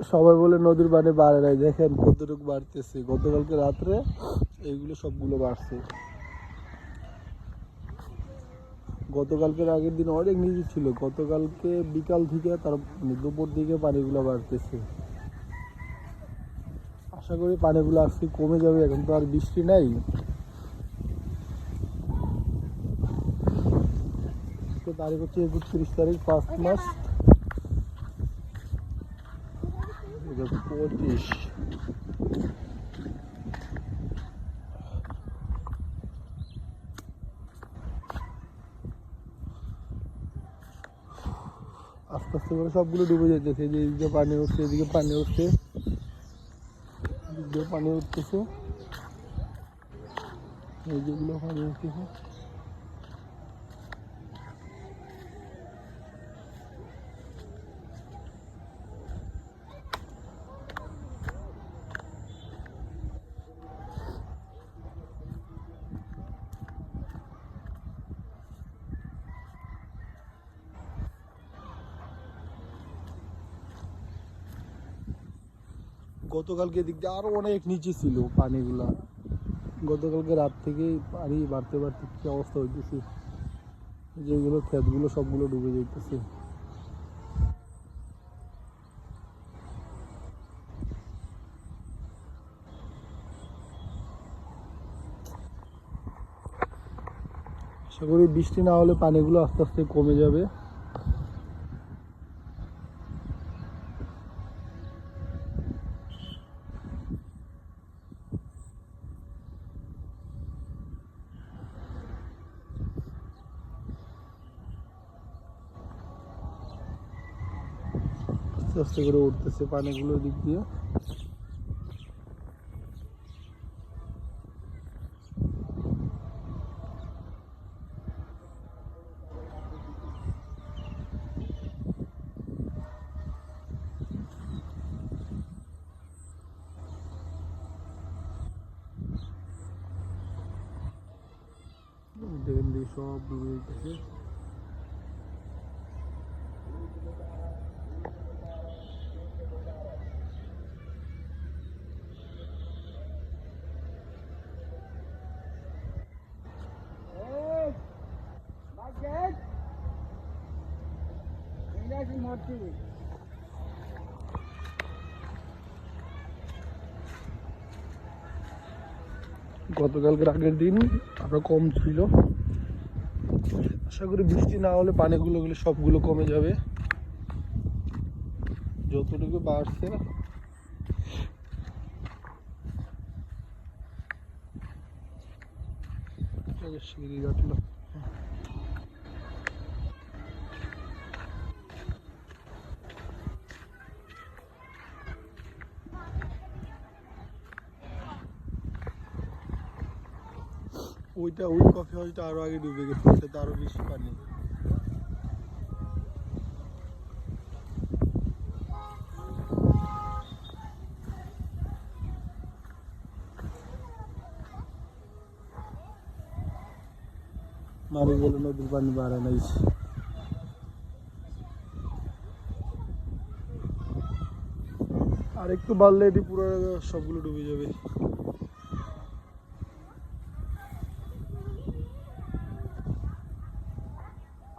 সবাই বলে নদীর পানি বাড়ে নাই, দেখেন কতটুকু বাড়তেছে। গতকালকে রাত্রে এইগুলো সবগুলো বাড়ছে। গতকালকের আগের দিন অনেক নিচে ছিল, গতকালকে বিকাল থেকে তার দুপুর দিকে পানিগুলো বাড়তেছে। আশা করি পানিগুলো আজকে কমে যাবে, এখন তো আর বৃষ্টি নাই। তারিখ হচ্ছে 31 তারিখ 5 মাস 2025। আস্তে আস্তে করে সবগুলো ডুবে যেতেছে। যে এদিকে পানি উঠছে, এদিকে পানি উঠছে, এদিকে পানি উঠতেছে, এই যেগুলো পানি উঠতেছে। গতকালকে দিক দিয়ে আরো অনেক নিচে ছিল পানিগুলা। গতকালকে রাত থেকেই পানি বাড়তে বাড়তে কি অবস্থা হইতেছে, যেগুলো ক্ষেতগুলো সবগুলো ডুবে যাইতেছে। আশা করি বৃষ্টি না হলে পানিগুলো আস্তে আস্তে কমে যাবে। আস্তে আস্তে করে উঠতেছে পানিগুলো দিক দিয়ে। দেখেন দিকে সব ডুবে যেতেছে। গতকালকের আগের দিন আরো কম ছিল। আশা করি বৃষ্টি না হলে পানিগুলো সবগুলো কমে যাবে। যতটুকু বাড়ছে সিঁড়ি কাটলো। ওই কফি হাউসটা আরো আগে ডুবে গেছে, ওইটাতে আরো বেশি পানি। মানুষ বলে নদীর পানি বাড়ে নাই, আর একটু বাড়লে এটি পুরো সবগুলো ডুবে যাবে।